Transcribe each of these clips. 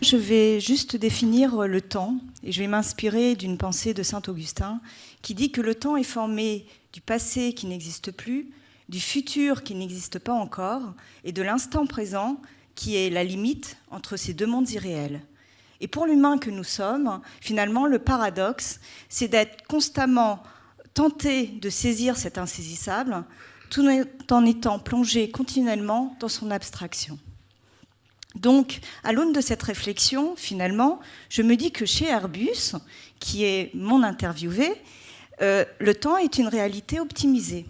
Je vais juste définir le temps et je vais m'inspirer d'une pensée de saint Augustin qui dit que le temps est formé du passé qui n'existe plus, du futur qui n'existe pas encore et de l'instant présent qui est la limite entre ces deux mondes irréels. Et pour l'humain que nous sommes, finalement, le paradoxe, c'est d'être constamment tenté de saisir cet insaisissable tout en étant plongé continuellement dans son abstraction. Donc, à l'aune de cette réflexion, finalement, je me dis que chez Airbus, qui est mon interviewé, le temps est une réalité optimisée.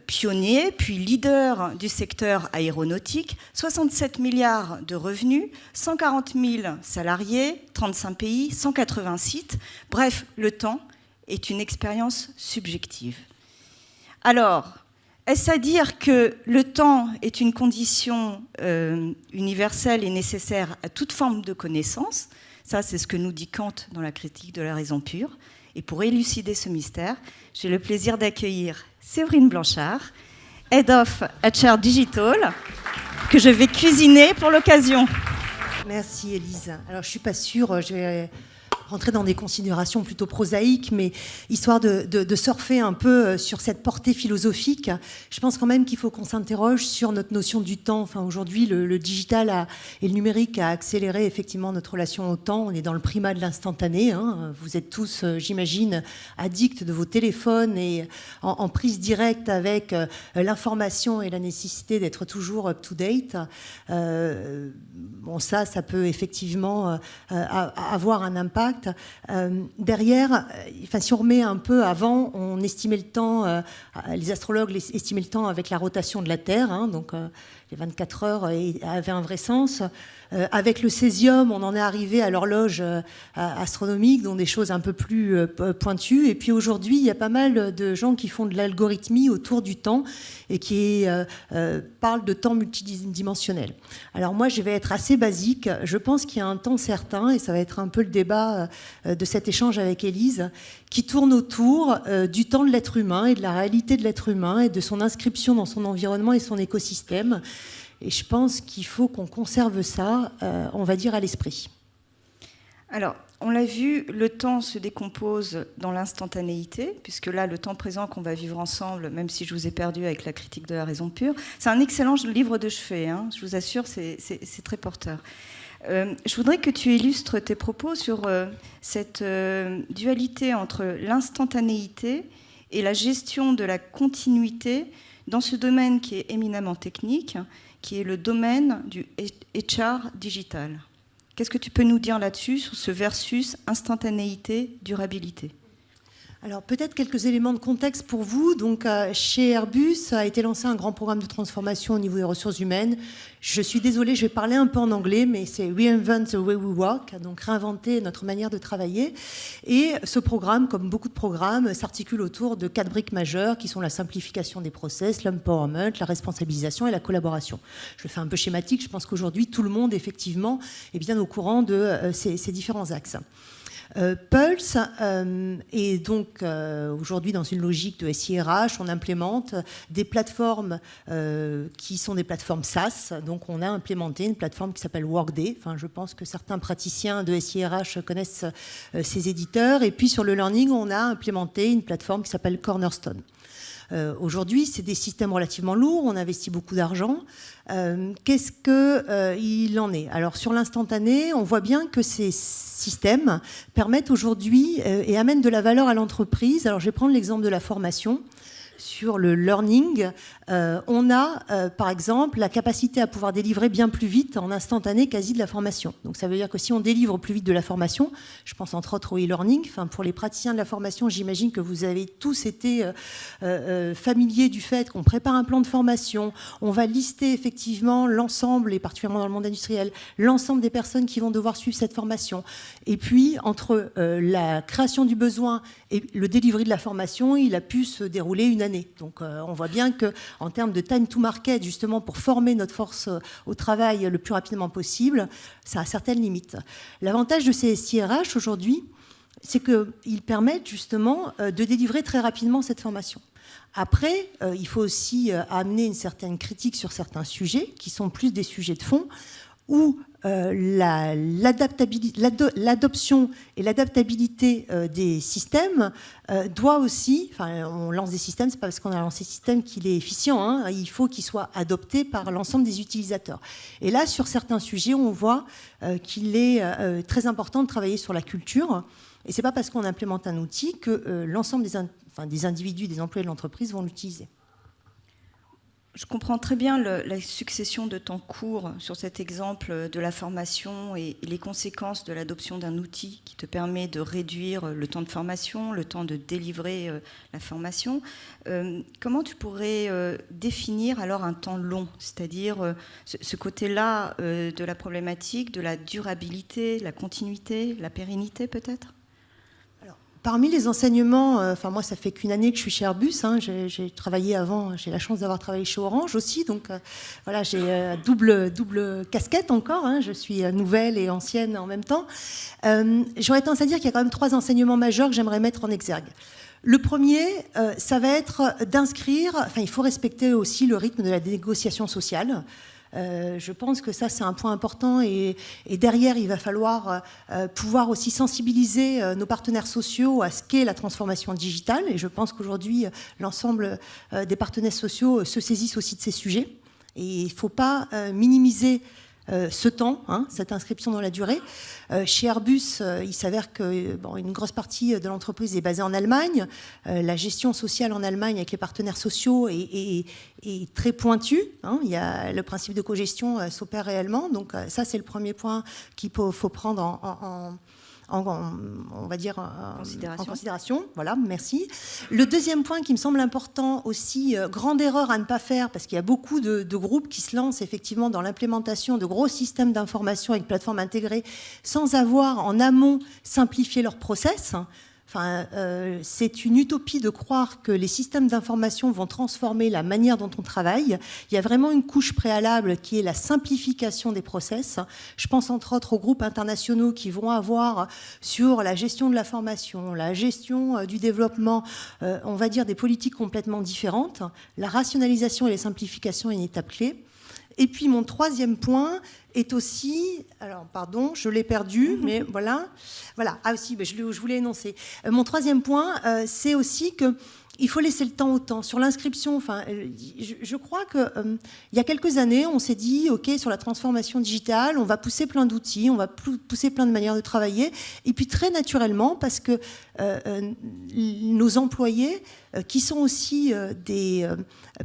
Pionnier, puis leader du secteur aéronautique, 67 milliards de revenus, 140 000 salariés, 35 pays, 180 sites. Bref, le temps est une expérience subjective. Alors, est-ce à dire que le temps est une condition universelle et nécessaire à toute forme de connaissance? Ça, c'est ce que nous dit Kant dans la critique de la raison pure. Et pour élucider ce mystère, j'ai le plaisir d'accueillir Séverine Blanchard, Head of HR Digital, que je vais cuisiner pour l'occasion. Merci Élise. Alors je ne suis pas sûre, je vais rentrer dans des considérations plutôt prosaïques, mais histoire de surfer un peu sur cette portée philosophique, je pense quand même qu'il faut qu'on s'interroge sur notre notion du temps. Enfin, aujourd'hui, le digital et le numérique a accéléré effectivement notre relation au temps. On est dans le primat de l'instantané. Hein. Vous êtes tous, j'imagine, addicts de vos téléphones et en prise directe avec l'information et la nécessité d'être toujours up-to-date. Bon, ça peut effectivement avoir un impact. Derrière, enfin, si on remet un peu avant, on estimait le temps, les astrologues estimaient le temps avec la rotation de la Terre, hein, donc les 24 heures avaient un vrai sens. Avec le césium, on en est arrivé à l'horloge astronomique, dont des choses un peu plus pointues. Et puis aujourd'hui, il y a pas mal de gens qui font de l'algorithmie autour du temps et qui parlent de temps multidimensionnel. Alors moi, je vais être assez basique. Je pense qu'il y a un temps certain, et ça va être un peu le débat de cet échange avec Élise, qui tourne autour du temps de l'être humain et de la réalité de l'être humain et de son inscription dans son environnement et son écosystème. Et je pense qu'il faut qu'on conserve ça, on va dire, à l'esprit. Alors, on l'a vu, le temps se décompose dans l'instantanéité, puisque là, le temps présent qu'on va vivre ensemble, même si je vous ai perdu avec la critique de la raison pure, c'est un excellent livre de chevet, hein, je vous assure, c'est très porteur. Je voudrais que tu illustres tes propos sur cette dualité entre l'instantanéité et la gestion de la continuité dans ce domaine qui est éminemment technique, qui est le domaine du HR digital. Qu'est-ce que tu peux nous dire là-dessus, sur ce versus instantanéité, durabilité ? Alors peut-être quelques éléments de contexte pour vous. Donc chez Airbus a été lancé un grand programme de transformation au niveau des ressources humaines. Je suis désolée, je vais parler un peu en anglais, mais c'est Reinvent the way we work, donc réinventer notre manière de travailler. Et ce programme, comme beaucoup de programmes, s'articule autour de 4 briques majeures qui sont la simplification des process, l'empowerment, la responsabilisation et la collaboration. Je le fais un peu schématique, je pense qu'aujourd'hui tout le monde effectivement est bien au courant de ces différents axes. Pulse est donc aujourd'hui dans une logique de SIRH. On implémente des plateformes qui sont des plateformes SaaS. Donc on a implémenté une plateforme qui s'appelle Workday. Enfin, je pense que certains praticiens de SIRH connaissent ces éditeurs. Et puis sur le learning, on a implémenté une plateforme qui s'appelle Cornerstone. Aujourd'hui, c'est des systèmes relativement lourds, on investit beaucoup d'argent. Qu'est-ce qu'il en est ? Alors, sur l'instantané, on voit bien que ces systèmes permettent aujourd'hui et amènent de la valeur à l'entreprise. Alors, je vais prendre l'exemple de la formation. Sur le learning, on a, par exemple, la capacité à pouvoir délivrer bien plus vite, en instantané, quasi de la formation. Donc ça veut dire que si on délivre plus vite de la formation, je pense entre autres au e-learning, enfin, pour les praticiens de la formation, j'imagine que vous avez tous été familiers du fait qu'on prépare un plan de formation, on va lister effectivement l'ensemble, et particulièrement dans le monde industriel, l'ensemble des personnes qui vont devoir suivre cette formation. Et puis, entre la création du besoin et le delivery de la formation, il a pu se dérouler une année. Donc on voit bien qu'en termes de time to market, justement pour former notre force au travail le plus rapidement possible, ça a certaines limites. L'avantage de ces SIRH aujourd'hui, c'est qu'ils permettent justement de délivrer très rapidement cette formation. Après, il faut aussi amener une certaine critique sur certains sujets qui sont plus des sujets de fond. où l'adoption et l'adaptabilité des systèmes doit aussi, enfin on lance des systèmes, c'est pas parce qu'on a lancé des systèmes qu'il est efficient, hein, il faut qu'il soit adopté par l'ensemble des utilisateurs. Et là, sur certains sujets, on voit qu'il est très important de travailler sur la culture, et c'est pas parce qu'on implémente un outil que l'ensemble des individus, des employés de l'entreprise vont l'utiliser. Je comprends très bien la succession de temps court sur cet exemple de la formation et les conséquences de l'adoption d'un outil qui te permet de réduire le temps de formation, le temps de délivrer la formation. Comment tu pourrais définir alors un temps long, c'est-à-dire ce côté-là de la problématique, de la durabilité, la continuité, la pérennité peut-être ? Parmi les enseignements, moi ça fait qu'une année que je suis chez Airbus, hein, j'ai travaillé avant, j'ai la chance d'avoir travaillé chez Orange aussi, donc voilà, j'ai double casquette encore, hein, je suis nouvelle et ancienne en même temps. J'aurais tendance à dire qu'il y a quand même 3 enseignements majeurs que j'aimerais mettre en exergue. Le premier, ça va être d'inscrire, il faut respecter aussi le rythme de la négociation sociale. Je pense que ça, c'est un point important et derrière, il va falloir pouvoir aussi sensibiliser nos partenaires sociaux à ce qu'est la transformation digitale. Et je pense qu'aujourd'hui, l'ensemble des partenaires sociaux se saisissent aussi de ces sujets. Et il ne faut pas minimiser ce temps, hein, cette inscription dans la durée. Chez Airbus, il s'avère qu'une grosse partie de l'entreprise est basée en Allemagne. La gestion sociale en Allemagne avec les partenaires sociaux est très pointue. Hein. Il y a le principe de cogestion s'opère réellement. Donc ça, c'est le premier point qu'il faut prendre on va dire en considération. Voilà, merci. Le deuxième point qui me semble important aussi, grande erreur à ne pas faire, parce qu'il y a beaucoup de groupes qui se lancent effectivement dans l'implémentation de gros systèmes d'information avec plateformes intégrées sans avoir en amont simplifié leur process. C'est une utopie de croire que les systèmes d'information vont transformer la manière dont on travaille. Il y a vraiment une couche préalable qui est la simplification des process. Je pense entre autres aux groupes internationaux qui vont avoir sur la gestion de la formation, la gestion du développement, on va dire des politiques complètement différentes. La rationalisation et la simplification est une étape clé. Et puis mon troisième point est aussi, alors pardon, je l'ai perdu, mais voilà. Ah aussi, je voulais énoncer. Mon troisième point, c'est aussi que il faut laisser le temps au temps. Sur l'inscription, je crois qu'il y a quelques années, on s'est dit, OK, sur la transformation digitale, on va pousser plein d'outils, on va pousser plein de manières de travailler. Et puis très naturellement, parce que nos employés, qui sont aussi des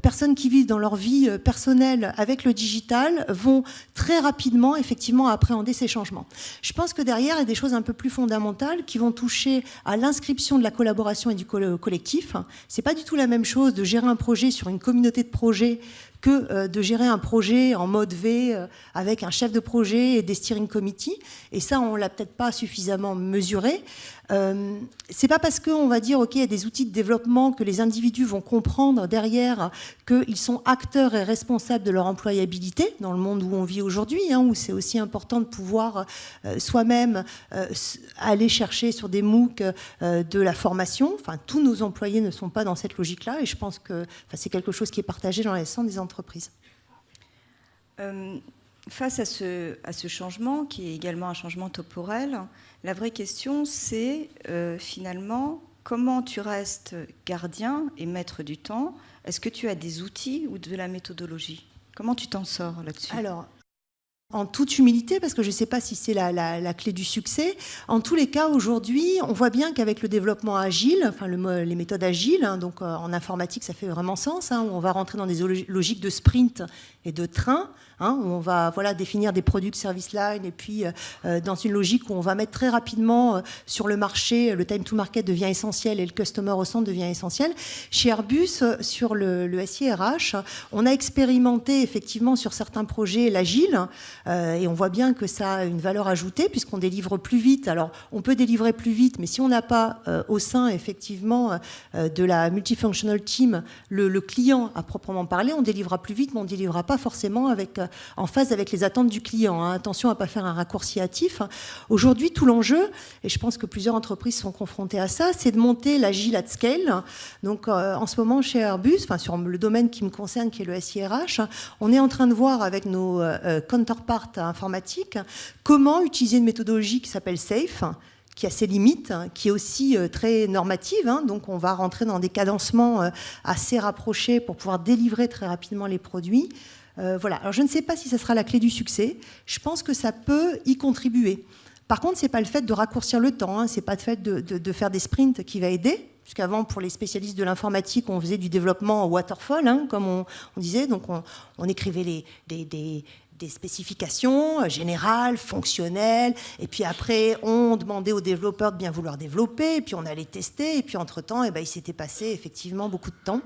personnes qui vivent dans leur vie personnelle avec le digital, vont très rapidement, effectivement, appréhender ces changements. Je pense que derrière, il y a des choses un peu plus fondamentales qui vont toucher à l'inscription de la collaboration et du collectif. C'est pas du tout la même chose de gérer un projet sur une communauté de projets que de gérer un projet en mode V avec un chef de projet et des steering committees. Et ça, on l'a peut-être pas suffisamment mesuré. C'est pas parce qu'on va dire, OK, il y a des outils de développement que les individus vont comprendre derrière qu'ils sont acteurs et responsables de leur employabilité dans le monde où on vit aujourd'hui, hein, où c'est aussi important de pouvoir soi-même aller chercher sur des MOOC de la formation. Tous nos employés ne sont pas dans cette logique-là et je pense que c'est quelque chose qui est partagé dans l'ensemble des entreprises. Face à ce changement, qui est également un changement temporel, la vraie question, c'est finalement comment tu restes gardien et maître du temps. Est-ce que tu as des outils ou de la méthodologie ? Comment tu t'en sors là-dessus ? Alors, en toute humilité, parce que je ne sais pas si c'est la clé du succès, en tous les cas, aujourd'hui, on voit bien qu'avec le développement agile, les méthodes agiles, hein, donc en informatique, ça fait vraiment sens, hein, où on va rentrer dans des logiques de sprint et de train, hein, où on va définir des product service line et puis dans une logique où on va mettre très rapidement sur le marché, le time to market devient essentiel et le customer au centre devient essentiel. Chez Airbus, sur le SIRH, on a expérimenté effectivement sur certains projets l'agile et on voit bien que ça a une valeur ajoutée puisqu'on délivre plus vite. Alors on peut délivrer plus vite, mais si on n'a pas au sein effectivement de la multifunctional team le client à proprement parler, on délivrera plus vite, mais on ne délivrera pas forcément en phase avec les attentes du client. Hein. Attention à ne pas faire un raccourci hâtif. Aujourd'hui, tout l'enjeu, et je pense que plusieurs entreprises sont confrontées à ça, c'est de monter l'agile at scale. Donc, en ce moment, chez Airbus, sur le domaine qui me concerne, qui est le SIRH, on est en train de voir avec nos counterparts part informatique, comment utiliser une méthodologie qui s'appelle SAFE, qui a ses limites, qui est aussi très normative, donc on va rentrer dans des cadencements assez rapprochés pour pouvoir délivrer très rapidement les produits. Voilà. Alors je ne sais pas si ça sera la clé du succès, je pense que ça peut y contribuer. Par contre, ce n'est pas le fait de raccourcir le temps, ce n'est pas le fait de faire des sprints qui va aider, puisqu'avant, pour les spécialistes de l'informatique, on faisait du développement waterfall, comme on disait, donc on écrivait des spécifications générales, fonctionnelles, et puis après, on demandait aux développeurs de bien vouloir développer, et puis on allait tester, et puis entre-temps, il s'était passé effectivement beaucoup de temps.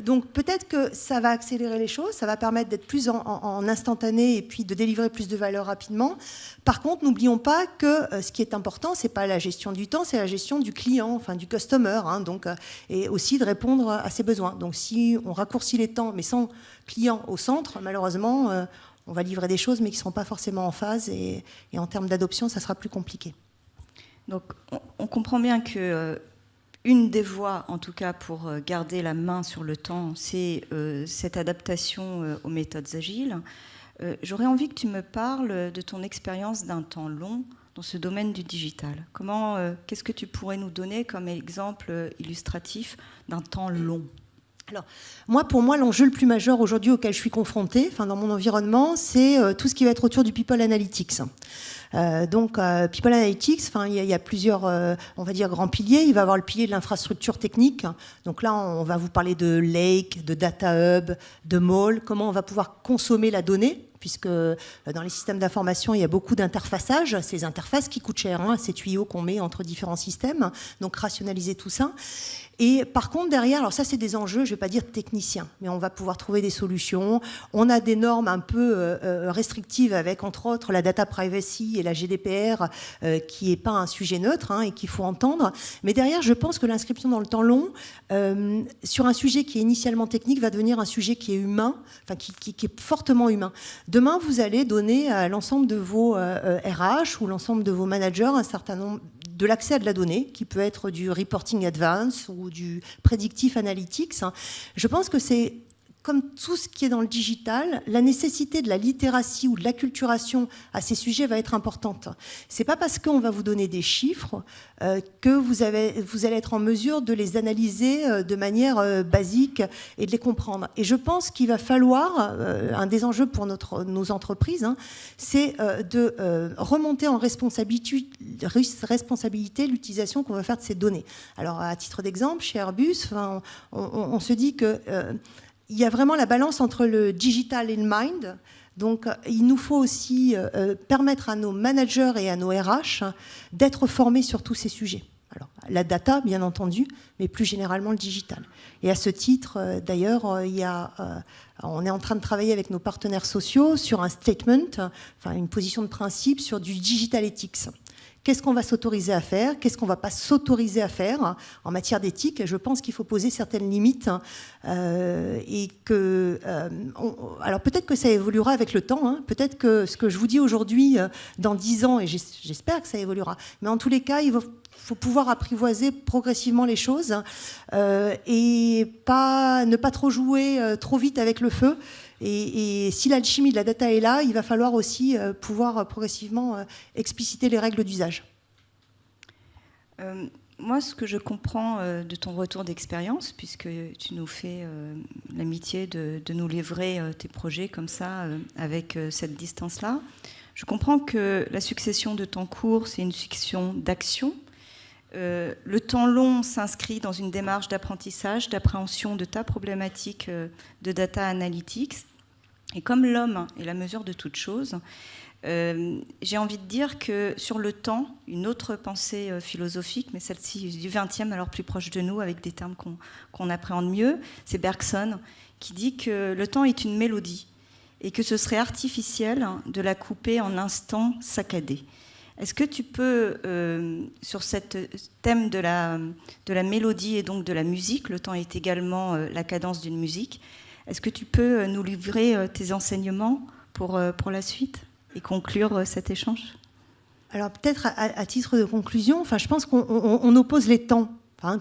Donc peut-être que ça va accélérer les choses, ça va permettre d'être plus en instantané et puis de délivrer plus de valeur rapidement. Par contre, n'oublions pas que ce qui est important, c'est pas la gestion du temps, c'est la gestion du client, enfin du customer, et aussi de répondre à ses besoins. Donc si on raccourcit les temps, mais sans client au centre, malheureusement, on va livrer des choses, mais qui ne seront pas forcément en phase, et en termes d'adoption, ça sera plus compliqué. Donc on comprend bien que une des voies, en tout cas, pour garder la main sur le temps, c'est cette adaptation aux méthodes agiles. J'aurais envie que tu me parles de ton expérience d'un temps long dans ce domaine du digital. Qu'est-ce que tu pourrais nous donner comme exemple illustratif d'un temps long ? Alors, pour moi, l'enjeu le plus majeur aujourd'hui auquel je suis confrontée, dans mon environnement, c'est tout ce qui va être autour du People Analytics. People Analytics, il y a plusieurs, on va dire, grands piliers. Il va y avoir le pilier de l'infrastructure technique. Donc là, on va vous parler de Lake, de Data Hub, de Mall, comment on va pouvoir consommer la donnée, puisque dans les systèmes d'information, il y a beaucoup d'interfaçage, ces interfaces qui coûtent cher, ces tuyaux qu'on met entre différents systèmes, donc rationaliser tout ça. Et par contre, derrière, alors ça, c'est des enjeux, je ne vais pas dire techniciens, mais on va pouvoir trouver des solutions. On a des normes un peu restrictives avec, entre autres, la data privacy et la GDPR, qui n'est pas un sujet neutre et qu'il faut entendre. Mais derrière, je pense que l'inscription dans le temps long, sur un sujet qui est initialement technique, va devenir un sujet qui est humain, qui est fortement humain. Demain, vous allez donner à l'ensemble de vos RH ou l'ensemble de vos managers un certain nombre de l'accès à de la donnée, qui peut être du reporting advance ou du predictive analytics. Je pense que c'est, comme tout ce qui est dans le digital, la nécessité de la littératie ou de l'acculturation à ces sujets va être importante. C'est pas parce qu'on va vous donner des chiffres que vous allez être en mesure de les analyser de manière basique et de les comprendre. Et je pense qu'il va falloir, un des enjeux pour nos entreprises, c'est de remonter en responsabilité l'utilisation qu'on va faire de ces données. Alors, à titre d'exemple, chez Airbus, on se dit que il y a vraiment la balance entre le digital et le mind. Donc, il nous faut aussi permettre à nos managers et à nos RH d'être formés sur tous ces sujets. Alors, la data, bien entendu, mais plus généralement le digital. Et à ce titre, d'ailleurs, on est en train de travailler avec nos partenaires sociaux sur un statement, une position de principe sur du digital ethics. Qu'est-ce qu'on va s'autoriser à faire? Qu'est-ce qu'on ne va pas s'autoriser à faire en matière d'éthique? Je pense qu'il faut poser certaines limites et que... alors peut-être que ça évoluera avec le temps. Peut-être que ce que je vous dis aujourd'hui, dans 10 ans, et j'espère que ça évoluera, mais en tous les cas, il faut pouvoir apprivoiser progressivement les choses et ne pas trop jouer trop vite avec le feu. Et si l'alchimie de la data est là, il va falloir aussi pouvoir progressivement expliciter les règles d'usage. Moi, ce que je comprends de ton retour d'expérience, puisque tu nous fais l'amitié de nous livrer tes projets comme ça, avec cette distance-là, je comprends que la succession de temps court, c'est une succession d'actions. Le temps long s'inscrit dans une démarche d'apprentissage, d'appréhension de ta problématique de data analytics. Et comme l'homme est la mesure de toute chose, j'ai envie de dire que sur le temps, une autre pensée philosophique, mais celle-ci du XXe, alors plus proche de nous, avec des termes qu'on appréhende mieux, c'est Bergson, qui dit que le temps est une mélodie et que ce serait artificiel de la couper en instants saccadés. Est-ce que tu peux, sur ce thème de la mélodie et donc de la musique, le temps est également la cadence d'une musique, est-ce que tu peux nous livrer tes enseignements pour la suite et conclure cet échange? Alors peut-être à titre de conclusion, je pense qu'on oppose les temps,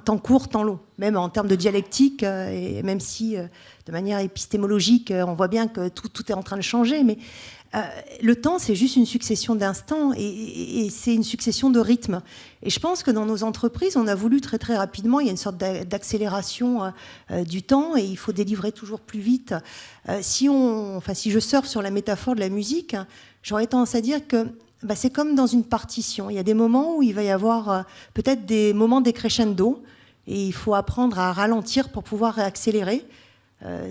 temps court, temps long, même en termes de dialectique, et même si de manière épistémologique, on voit bien que tout est en train de changer, mais Le temps, c'est juste une succession d'instants et c'est une succession de rythmes. Et je pense que dans nos entreprises, on a voulu très très rapidement, il y a une sorte d'accélération du temps et il faut délivrer toujours plus vite. Si je surfe sur la métaphore de la musique, j'aurais tendance à dire que c'est comme dans une partition. Il y a des moments où il va y avoir peut-être des moments décrescendo et il faut apprendre à ralentir pour pouvoir réaccélérer.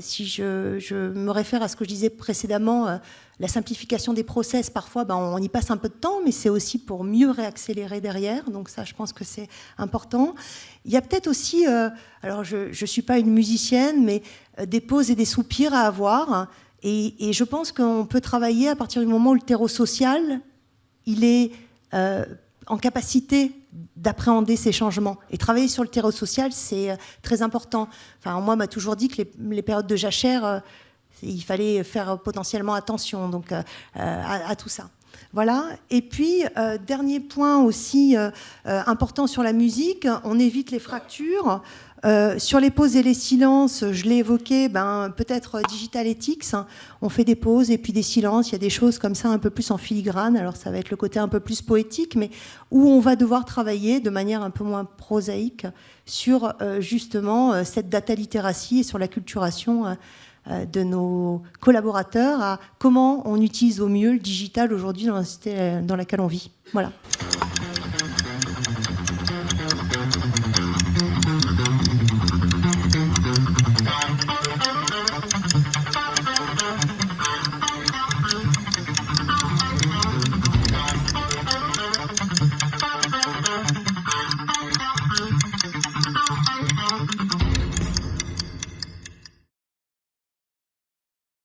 Si je me réfère à ce que je disais précédemment, la simplification des process, parfois on y passe un peu de temps, mais c'est aussi pour mieux réaccélérer derrière. Donc ça, je pense que c'est important. Il y a peut-être aussi, alors je ne suis pas une musicienne, mais des pauses et des soupirs à avoir. Et je pense qu'on peut travailler à partir du moment où le terreau social, il est en capacité d'appréhender ces changements. Et travailler sur le terreau social, c'est très important. Enfin, moi, on m'a toujours dit que les périodes de jachère, il fallait faire potentiellement attention donc, à tout ça. Voilà. Et puis, dernier point aussi important sur la musique, on évite les fractures. Sur les pauses et les silences, je l'ai évoqué, peut-être Digital Ethics, on fait des pauses et puis des silences, il y a des choses comme ça un peu plus en filigrane, alors ça va être le côté un peu plus poétique, mais où on va devoir travailler de manière un peu moins prosaïque sur justement cette data littératie et sur l'acculturation de nos collaborateurs à comment on utilise au mieux le digital aujourd'hui dans la société dans laquelle on vit. Voilà.